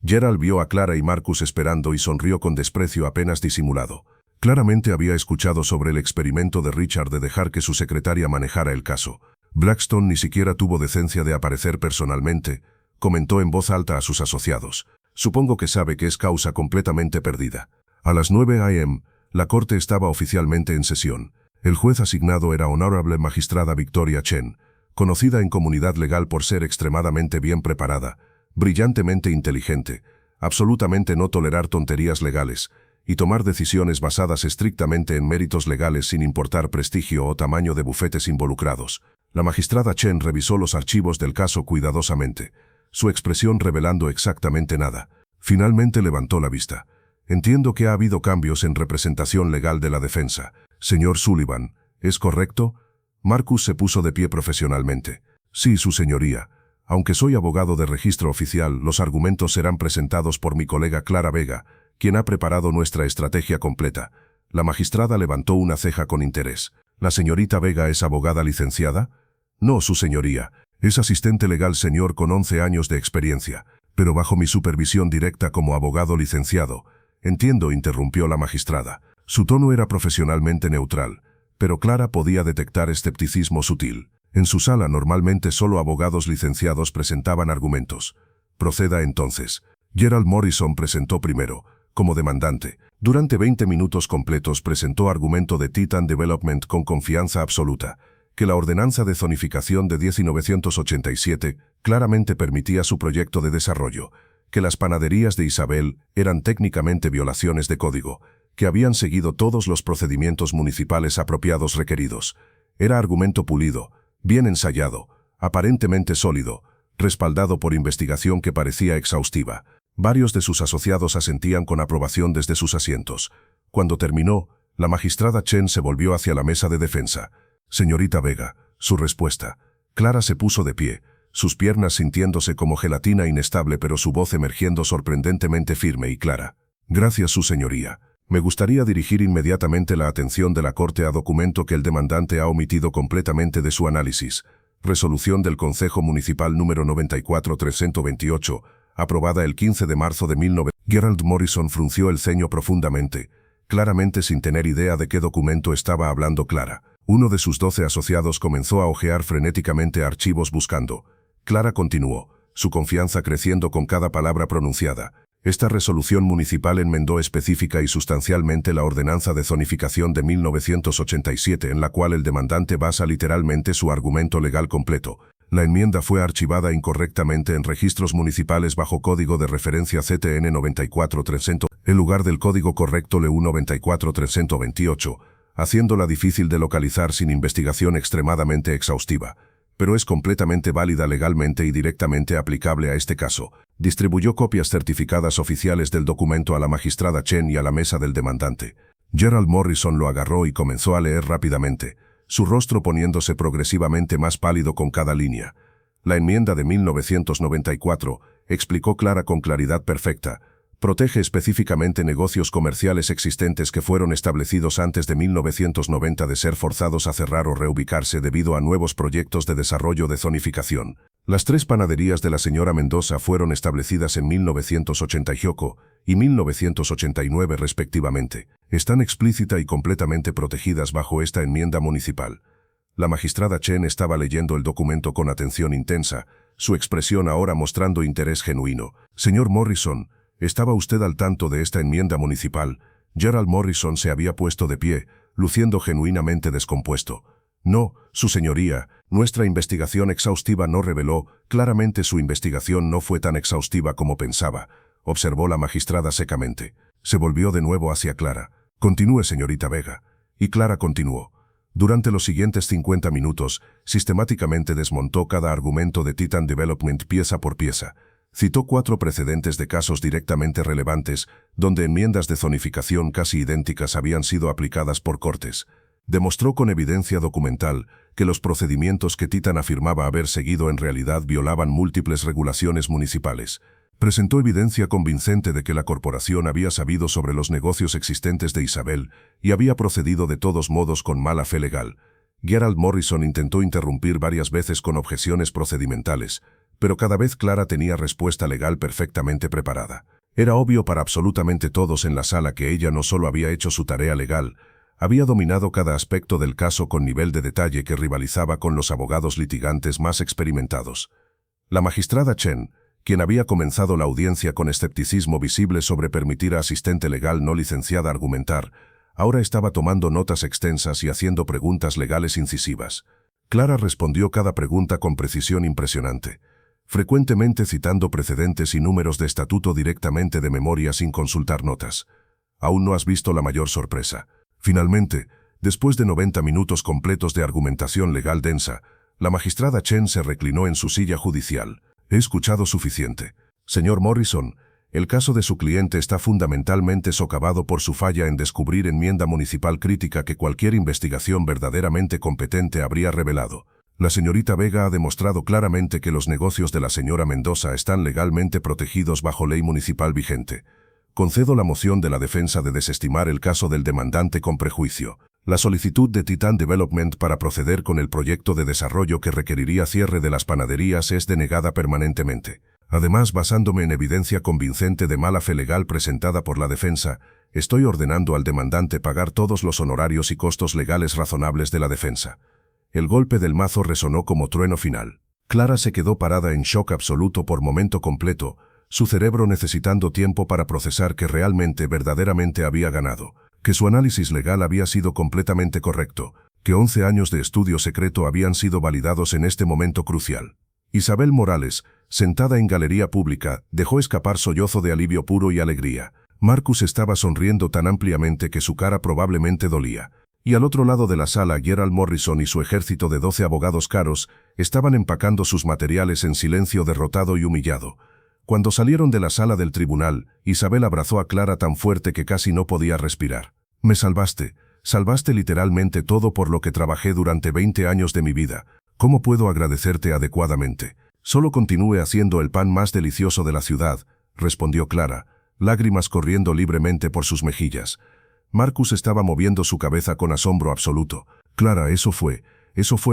Gerald vio a Clara y Marcus esperando y sonrió con desprecio apenas disimulado. Claramente había escuchado sobre el experimento de Richard de dejar que su secretaria manejara el caso. Blackstone ni siquiera tuvo decencia de aparecer personalmente, comentó en voz alta a sus asociados. Supongo que sabe que es causa completamente perdida. A las 9 a.m., la corte estaba oficialmente en sesión. El juez asignado era Honorable Magistrada Victoria Chen, conocida en comunidad legal por ser extremadamente bien preparada, brillantemente inteligente, absolutamente no tolerar tonterías legales, y tomar decisiones basadas estrictamente en méritos legales sin importar prestigio o tamaño de bufetes involucrados. La magistrada Chen revisó los archivos del caso cuidadosamente, su expresión revelando exactamente nada. Finalmente levantó la vista. Entiendo que ha habido cambios en representación legal de la defensa. Señor Sullivan, ¿es correcto? Marcus se puso de pie profesionalmente. Sí, su señoría. Aunque soy abogado de registro oficial, los argumentos serán presentados por mi colega Clara Vega, quien ha preparado nuestra estrategia completa. La magistrada levantó una ceja con interés. ¿La señorita Vega es abogada licenciada? No, su señoría. Es asistente legal senior con 11 años de experiencia, pero bajo mi supervisión directa como abogado licenciado. Entiendo, interrumpió la magistrada. Su tono era profesionalmente neutral, pero Clara podía detectar escepticismo sutil. En su sala normalmente solo abogados licenciados presentaban argumentos. Proceda entonces. Gerald Morrison presentó primero, como demandante. Durante 20 minutos completos presentó argumento de Titan Development con confianza absoluta, que la ordenanza de zonificación de 1987 claramente permitía su proyecto de desarrollo, que las panaderías de Isabel eran técnicamente violaciones de código, que habían seguido todos los procedimientos municipales apropiados requeridos. Era argumento pulido, bien ensayado, aparentemente sólido, respaldado por investigación que parecía exhaustiva. Varios de sus asociados asentían con aprobación desde sus asientos. Cuando terminó, la magistrada Chen se volvió hacia la mesa de defensa. «Señorita Vega», su respuesta. Clara se puso de pie, sus piernas sintiéndose como gelatina inestable pero su voz emergiendo sorprendentemente firme y clara. «Gracias, su señoría. Me gustaría dirigir inmediatamente la atención de la Corte a documento que el demandante ha omitido completamente de su análisis. Resolución del Concejo Municipal número 94-328, aprobada el 15 de marzo de 1900. Gerald Morrison frunció el ceño profundamente, claramente sin tener idea de qué documento estaba hablando Clara. Uno de sus 12 asociados comenzó a hojear frenéticamente archivos buscando. Clara continuó, su confianza creciendo con cada palabra pronunciada. Esta resolución municipal enmendó específica y sustancialmente la ordenanza de zonificación de 1987 en la cual el demandante basa literalmente su argumento legal completo. La enmienda fue archivada incorrectamente en registros municipales bajo código de referencia CTN 94300, en lugar del código correcto LEU 94328, haciéndola difícil de localizar sin investigación extremadamente exhaustiva. Pero es completamente válida legalmente y directamente aplicable a este caso. Distribuyó copias certificadas oficiales del documento a la magistrada Chen y a la mesa del demandante. Gerald Morrison lo agarró y comenzó a leer rápidamente, su rostro poniéndose progresivamente más pálido con cada línea. La enmienda de 1994, explicó Clara con claridad perfecta, protege específicamente negocios comerciales existentes que fueron establecidos antes de 1990 de ser forzados a cerrar o reubicarse debido a nuevos proyectos de desarrollo de zonificación. Las 3 panaderías de la señora Mendoza fueron establecidas en 1988 y 1989 respectivamente. Están explícita y completamente protegidas bajo esta enmienda municipal. La magistrada Chen estaba leyendo el documento con atención intensa, su expresión ahora mostrando interés genuino. «Señor Morrison, ¿estaba usted al tanto de esta enmienda municipal?» Gerald Morrison se había puesto de pie, luciendo genuinamente descompuesto. «No, su señoría, nuestra investigación exhaustiva no reveló, claramente su investigación no fue tan exhaustiva como pensaba», observó la magistrada secamente. Se volvió de nuevo hacia Clara. «Continúe, señorita Vega». Y Clara continuó. Durante los siguientes 50 minutos, sistemáticamente desmontó cada argumento de Titan Development pieza por pieza. Citó 4 precedentes de casos directamente relevantes, donde enmiendas de zonificación casi idénticas habían sido aplicadas por cortes. Demostró con evidencia documental que los procedimientos que Titan afirmaba haber seguido en realidad violaban múltiples regulaciones municipales. Presentó evidencia convincente de que la corporación había sabido sobre los negocios existentes de Isabel y había procedido de todos modos con mala fe legal. Gerald Morrison intentó interrumpir varias veces con objeciones procedimentales, pero cada vez Clara tenía respuesta legal perfectamente preparada. Era obvio para absolutamente todos en la sala que ella no solo había hecho su tarea legal, había dominado cada aspecto del caso con nivel de detalle que rivalizaba con los abogados litigantes más experimentados. La magistrada Chen, quien había comenzado la audiencia con escepticismo visible sobre permitir a asistente legal no licenciada argumentar, ahora estaba tomando notas extensas y haciendo preguntas legales incisivas. Clara respondió cada pregunta con precisión impresionante, frecuentemente citando precedentes y números de estatuto directamente de memoria sin consultar notas. Aún no has visto la mayor sorpresa. Finalmente, después de 90 minutos completos de argumentación legal densa, la magistrada Chen se reclinó en su silla judicial. «He escuchado suficiente. Señor Morrison, el caso de su cliente está fundamentalmente socavado por su falla en descubrir enmienda municipal crítica que cualquier investigación verdaderamente competente habría revelado. La señorita Vega ha demostrado claramente que los negocios de la señora Mendoza están legalmente protegidos bajo ley municipal vigente. Concedo la moción de la defensa de desestimar el caso del demandante con prejuicio. La solicitud de Titan Development para proceder con el proyecto de desarrollo que requeriría cierre de las panaderías es denegada permanentemente. Además, basándome en evidencia convincente de mala fe legal presentada por la defensa, estoy ordenando al demandante pagar todos los honorarios y costos legales razonables de la defensa». El golpe del mazo resonó como trueno final. Clara se quedó parada en shock absoluto por momento completo, su cerebro necesitando tiempo para procesar que realmente, verdaderamente había ganado, que su análisis legal había sido completamente correcto, que 11 años de estudio secreto habían sido validados en este momento crucial. Isabel Morales, sentada en galería pública, dejó escapar sollozo de alivio puro y alegría. Marcus estaba sonriendo tan ampliamente que su cara probablemente dolía. Y al otro lado de la sala, Gerald Morrison y su ejército de 12 abogados caros estaban empacando sus materiales en silencio, derrotado y humillado. Cuando salieron de la sala del tribunal, Isabel abrazó a Clara tan fuerte que casi no podía respirar. «Me salvaste. Salvaste literalmente todo por lo que trabajé durante 20 años de mi vida. ¿Cómo puedo agradecerte adecuadamente?» «Solo continúe haciendo el pan más delicioso de la ciudad», respondió Clara, lágrimas corriendo libremente por sus mejillas. Marcus estaba moviendo su cabeza con asombro absoluto. «Clara, eso fue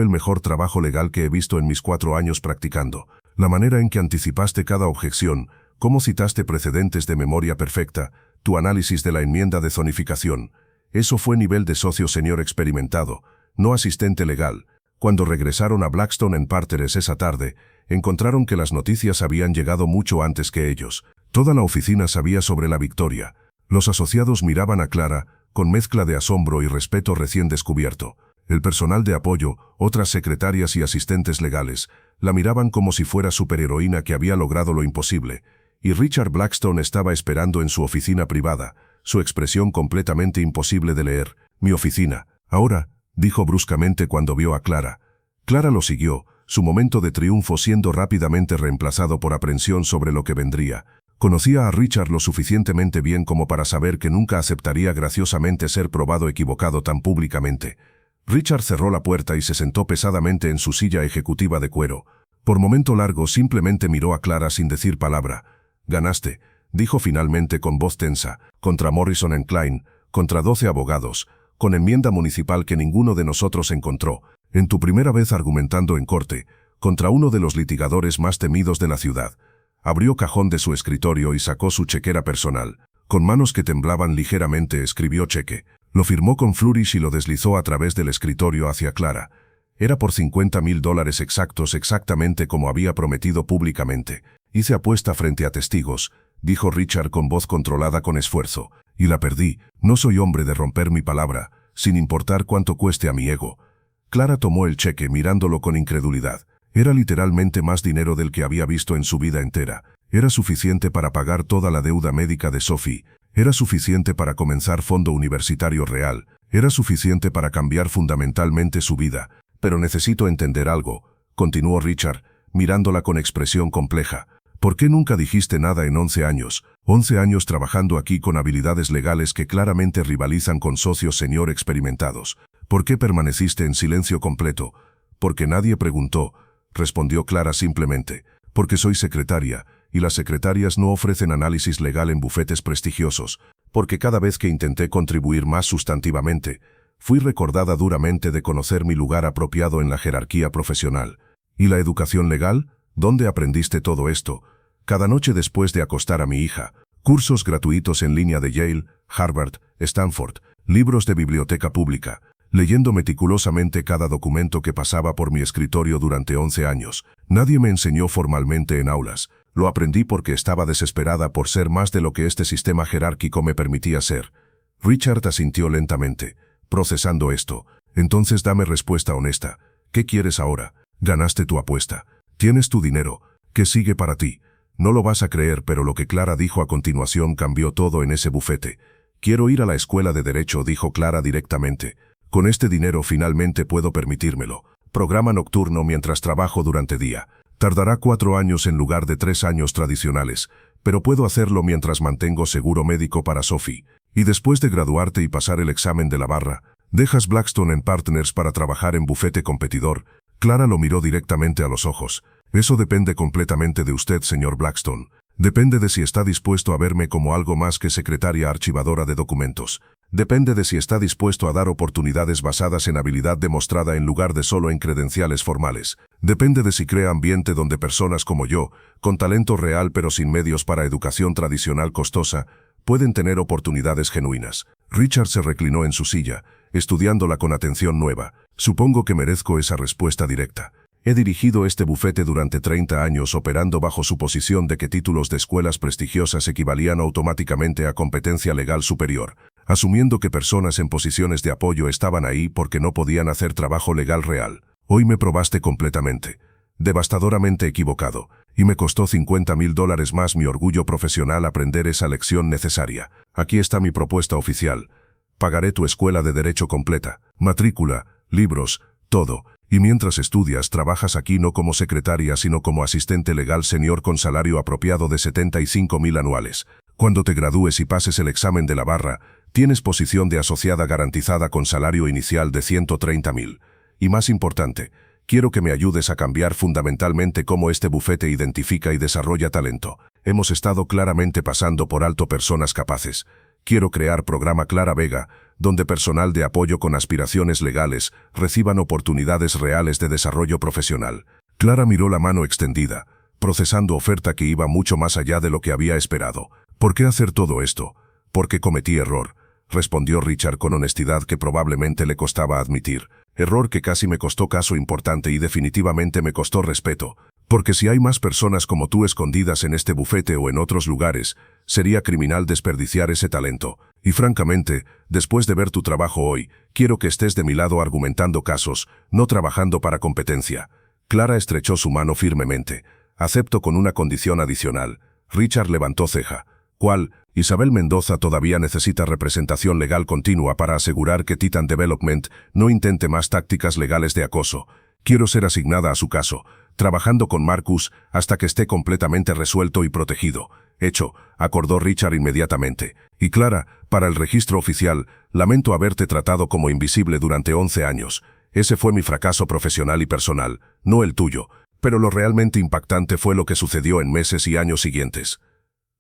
el mejor trabajo legal que he visto en mis 4 años practicando. La manera en que anticipaste cada objeción, cómo citaste precedentes de memoria perfecta, tu análisis de la enmienda de zonificación. Eso fue nivel de socio señor experimentado, no asistente legal». Cuando regresaron a Blackstone Partners esa tarde, encontraron que las noticias habían llegado mucho antes que ellos. Toda la oficina sabía sobre la victoria. Los asociados miraban a Clara, con mezcla de asombro y respeto recién descubierto. El personal de apoyo, otras secretarias y asistentes legales, la miraban como si fuera superheroína que había logrado lo imposible. Y Richard Blackstone estaba esperando en su oficina privada, su expresión completamente imposible de leer. «Mi oficina. Ahora», dijo bruscamente cuando vio a Clara. Clara lo siguió, su momento de triunfo siendo rápidamente reemplazado por aprensión sobre lo que vendría. Conocía a Richard lo suficientemente bien como para saber que nunca aceptaría graciosamente ser probado equivocado tan públicamente. Richard cerró la puerta y se sentó pesadamente en su silla ejecutiva de cuero. Por momento largo simplemente miró a Clara sin decir palabra. «Ganaste», dijo finalmente con voz tensa, «contra Morrison & Klein, contra 12 abogados, con enmienda municipal que ninguno de nosotros encontró, en tu primera vez argumentando en corte, contra uno de los litigadores más temidos de la ciudad». Abrió cajón de su escritorio y sacó su chequera personal. Con manos que temblaban ligeramente escribió cheque. Lo firmó con flourish y lo deslizó a través del escritorio hacia Clara. Era por $50,000 exactos, exactamente como había prometido públicamente. «Hice apuesta frente a testigos», dijo Richard con voz controlada con esfuerzo. «Y la perdí. No soy hombre de romper mi palabra, sin importar cuánto cueste a mi ego». Clara tomó el cheque mirándolo con incredulidad. Era literalmente más dinero del que había visto en su vida entera. Era suficiente para pagar toda la deuda médica de Sophie. Era suficiente para comenzar fondo universitario real. Era suficiente para cambiar fundamentalmente su vida. «Pero necesito entender algo», continuó Richard, mirándola con expresión compleja. «¿Por qué nunca dijiste nada en 11 años? 11 años trabajando aquí con habilidades legales que claramente rivalizan con socios señor experimentados. ¿Por qué permaneciste en silencio completo?» «Porque nadie preguntó», respondió Clara simplemente. «Porque soy secretaria, y las secretarias no ofrecen análisis legal en bufetes prestigiosos. Porque cada vez que intenté contribuir más sustantivamente, fui recordada duramente de conocer mi lugar apropiado en la jerarquía profesional. ¿Y la educación legal? ¿Dónde aprendiste todo esto?» «Cada noche después de acostar a mi hija. Cursos gratuitos en línea de Yale, Harvard, Stanford, libros de biblioteca pública, leyendo meticulosamente cada documento que pasaba por mi escritorio durante 11 años. Nadie me enseñó formalmente en aulas. Lo aprendí porque estaba desesperada por ser más de lo que este sistema jerárquico me permitía ser». Richard asintió lentamente, procesando esto. «Entonces dame respuesta honesta. ¿Qué quieres ahora? Ganaste tu apuesta. Tienes tu dinero. ¿Qué sigue para ti?» No lo vas a creer, pero lo que Clara dijo a continuación cambió todo en ese bufete. «Quiero ir a la escuela de Derecho», dijo Clara directamente. «Con este dinero finalmente puedo permitírmelo. Programa nocturno mientras trabajo durante día. Tardará 4 años en lugar de 3 años tradicionales, pero puedo hacerlo mientras mantengo seguro médico para Sophie. Y después de graduarte y pasar el examen de la barra, dejas Blackstone Partners para trabajar en bufete competidor». Clara lo miró directamente a los ojos. «Eso depende completamente de usted, señor Blackstone. Depende de si está dispuesto a verme como algo más que secretaria archivadora de documentos. Depende de si está dispuesto a dar oportunidades basadas en habilidad demostrada en lugar de solo en credenciales formales. Depende de si crea ambiente donde personas como yo, con talento real pero sin medios para educación tradicional costosa, pueden tener oportunidades genuinas». Richard se reclinó en su silla, estudiándola con atención nueva. «Supongo que merezco esa respuesta directa. He dirigido este bufete durante 30 años operando bajo su posición de que títulos de escuelas prestigiosas equivalían automáticamente a competencia legal superior, asumiendo que personas en posiciones de apoyo estaban ahí porque no podían hacer trabajo legal real. Hoy me probaste completamente. devastadoramente equivocado, y me costó $50.000 más mi orgullo profesional aprender esa lección necesaria. Aquí está mi propuesta oficial. Pagaré tu escuela de derecho completa, matrícula, libros, todo. Y mientras estudias, trabajas aquí no como secretaria, sino como asistente legal senior con salario apropiado de $75.000 anuales. Cuando te gradúes y pases el examen de la barra, tienes posición de asociada garantizada con salario inicial de $130.000. Y más importante, quiero que me ayudes a cambiar fundamentalmente cómo este bufete identifica y desarrolla talento. Hemos estado claramente pasando por alto personas capaces. Quiero crear programa Clara Vega, donde personal de apoyo con aspiraciones legales reciban oportunidades reales de desarrollo profesional. Clara miró la mano extendida, procesando oferta que iba mucho más allá de lo que había esperado. ¿Por qué hacer todo esto? Porque cometí error, respondió Richard con honestidad que probablemente le costaba admitir. Error que casi me costó caso importante y definitivamente me costó respeto. Porque si hay más personas como tú escondidas en este bufete o en otros lugares, sería criminal desperdiciar ese talento. Y francamente, después de ver tu trabajo hoy, quiero que estés de mi lado argumentando casos, no trabajando para competencia. Clara estrechó su mano firmemente. Acepto con una condición adicional. Richard levantó ceja. ¿Cuál? Isabel Mendoza todavía necesita representación legal continua para asegurar que Titan Development no intente más tácticas legales de acoso. Quiero ser asignada a su caso, trabajando con Marcus hasta que esté completamente resuelto y protegido. Hecho, acordó Richard inmediatamente. Y Clara, para el registro oficial, lamento haberte tratado como invisible durante 11 años. Ese fue mi fracaso profesional y personal, no el tuyo. Pero lo realmente impactante fue lo que sucedió en meses y años siguientes.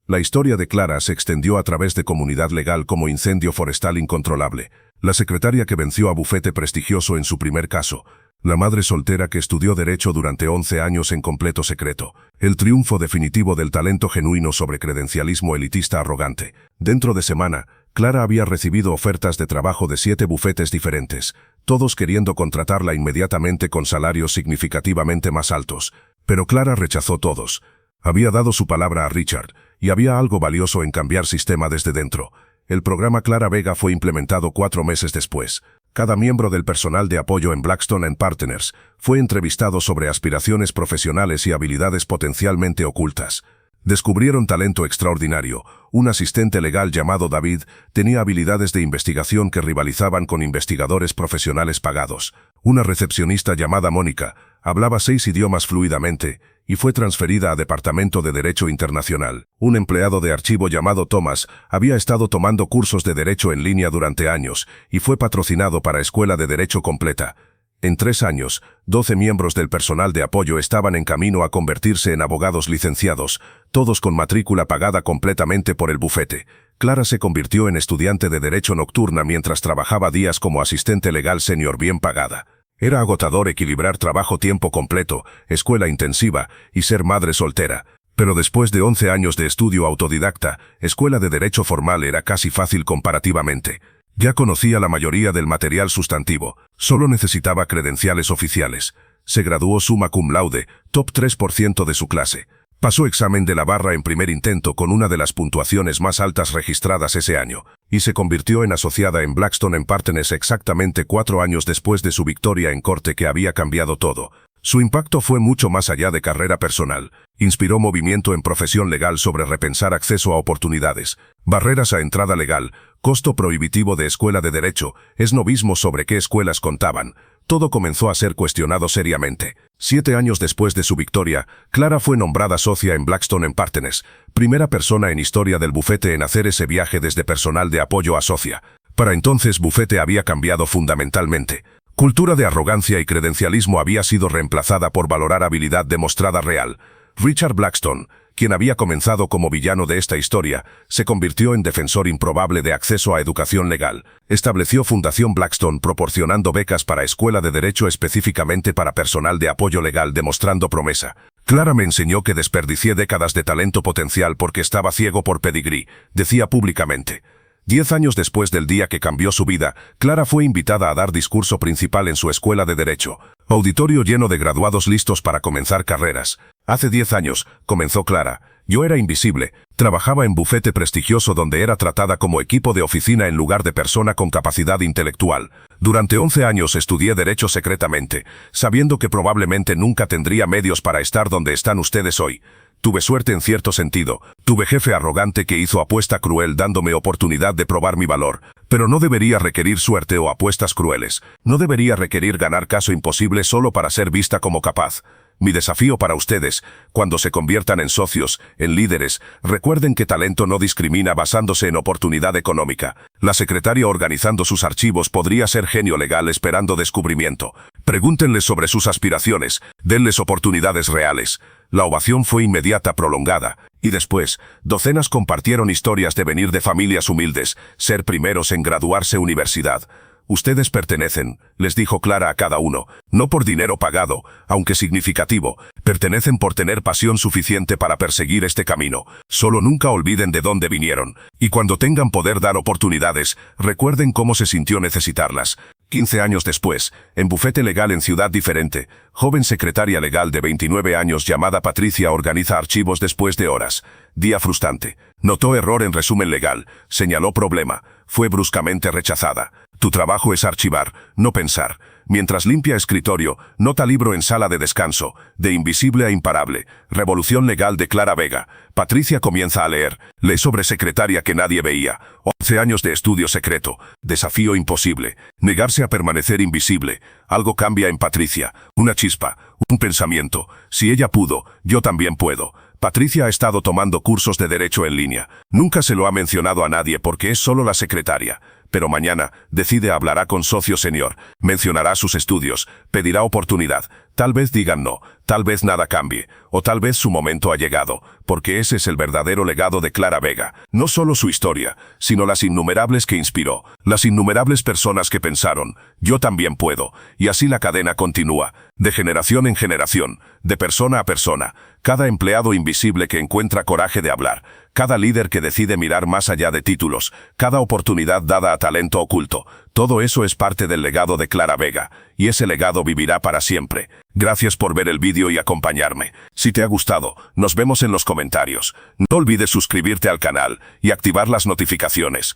La historia de Clara se extendió a través de comunidad legal como incendio forestal incontrolable. La secretaria que venció a bufete prestigioso en su primer caso. La madre soltera que estudió Derecho durante 11 años en completo secreto. El triunfo definitivo del talento genuino sobre credencialismo elitista arrogante. Dentro de semana, Clara había recibido ofertas de trabajo de 7 bufetes diferentes, todos queriendo contratarla inmediatamente con salarios significativamente más altos. Pero Clara rechazó todos. Había dado su palabra a Richard, y había algo valioso en cambiar sistema desde dentro. El programa Clara Vega fue implementado 4 meses después. Cada miembro del personal de apoyo en Blackstone Partners fue entrevistado sobre aspiraciones profesionales y habilidades potencialmente ocultas. Descubrieron talento extraordinario. Un asistente legal llamado David tenía habilidades de investigación que rivalizaban con investigadores profesionales pagados. Una recepcionista llamada Mónica hablaba 6 idiomas fluidamente y fue transferida a Departamento de Derecho Internacional. Un empleado de archivo llamado Thomas había estado tomando cursos de derecho en línea durante años y fue patrocinado para Escuela de Derecho Completa. En 3 años, 12 miembros del personal de apoyo estaban en camino a convertirse en abogados licenciados, todos con matrícula pagada completamente por el bufete. Clara se convirtió en estudiante de Derecho nocturna mientras trabajaba días como asistente legal senior bien pagada. Era agotador equilibrar trabajo tiempo completo, escuela intensiva y ser madre soltera. Pero después de 11 años de estudio autodidacta, escuela de derecho formal era casi fácil comparativamente. Ya conocía la mayoría del material sustantivo, solo necesitaba credenciales oficiales. Se graduó summa cum laude, top 3% de su clase. Pasó examen de la barra en primer intento con una de las puntuaciones más altas registradas ese año, y se convirtió en asociada en Blackstone Partners exactamente 4 años después de su victoria en corte que había cambiado todo. Su impacto fue mucho más allá de carrera personal. Inspiró movimiento en profesión legal sobre repensar acceso a oportunidades, barreras a entrada legal, costo prohibitivo de escuela de derecho, esnovismo sobre qué escuelas contaban. Todo comenzó a ser cuestionado seriamente. 7 años después de su victoria, Clara fue nombrada socia en Blackstone Partners, primera persona en historia del bufete en hacer ese viaje desde personal de apoyo a socia. Para entonces bufete había cambiado fundamentalmente. Cultura de arrogancia y credencialismo había sido reemplazada por valorar habilidad demostrada real. Richard Blackstone, quien había comenzado como villano de esta historia, se convirtió en defensor improbable de acceso a educación legal. Estableció Fundación Blackstone proporcionando becas para escuela de derecho específicamente para personal de apoyo legal demostrando promesa. Clara me enseñó que desperdicié décadas de talento potencial porque estaba ciego por pedigrí, decía públicamente. 10 años después del día que cambió su vida, Clara fue invitada a dar discurso principal en su escuela de derecho. Auditorio lleno de graduados listos para comenzar carreras. Hace 10 años, comenzó Clara, Yo era invisible. Trabajaba en bufete prestigioso donde era tratada como equipo de oficina en lugar de persona con capacidad intelectual. Durante 11 años estudié Derecho secretamente, sabiendo que probablemente nunca tendría medios para estar donde están ustedes hoy. Tuve suerte en cierto sentido. Tuve jefe arrogante que hizo apuesta cruel dándome oportunidad de probar mi valor. Pero no debería requerir suerte o apuestas crueles. No debería requerir ganar caso imposible solo para ser vista como capaz. Mi desafío para ustedes, cuando se conviertan en socios, en líderes, recuerden que talento no discrimina basándose en oportunidad económica. La secretaria organizando sus archivos podría ser genio legal esperando descubrimiento. Pregúntenles sobre sus aspiraciones, denles oportunidades reales. La ovación fue inmediata, prolongada, y después, docenas compartieron historias de venir de familias humildes, ser primeros en graduarse universidad. Ustedes pertenecen, les dijo Clara a cada uno, no por dinero pagado, aunque significativo, pertenecen por tener pasión suficiente para perseguir este camino. Solo nunca olviden de dónde vinieron, y cuando tengan poder dar oportunidades, recuerden cómo se sintió necesitarlas. 15 años después, en bufete legal en ciudad diferente, joven secretaria legal de 29 años llamada Patricia organiza archivos después de horas. Día frustrante. Notó error en resumen legal, señaló problema, fue bruscamente rechazada. Tu trabajo es archivar, no pensar. Mientras limpia escritorio, nota libro en sala de descanso, de invisible a imparable, revolución legal de Clara Vega. Patricia comienza a leer, lee sobre secretaria que nadie veía, 11 años de estudio secreto, desafío imposible, negarse a permanecer invisible. Algo cambia en Patricia, una chispa, un pensamiento, si ella pudo, yo también puedo. Patricia ha estado tomando cursos de derecho en línea, nunca se lo ha mencionado a nadie porque es solo la secretaria. Pero mañana, decide hablará con socio senior, mencionará sus estudios, pedirá oportunidad, tal vez digan no, tal vez nada cambie, o tal vez su momento ha llegado, porque ese es el verdadero legado de Clara Vega, no solo su historia, sino las innumerables que inspiró, las innumerables personas que pensaron, yo también puedo, y así la cadena continúa, de generación en generación, de persona a persona, cada empleado invisible que encuentra coraje de hablar, cada líder que decide mirar más allá de títulos, cada oportunidad dada a talento oculto, todo eso es parte del legado de Clara Vega, y ese legado vivirá para siempre. Gracias por ver el vídeo y acompañarme. Si te ha gustado, nos vemos en los comentarios. No olvides suscribirte al canal y activar las notificaciones.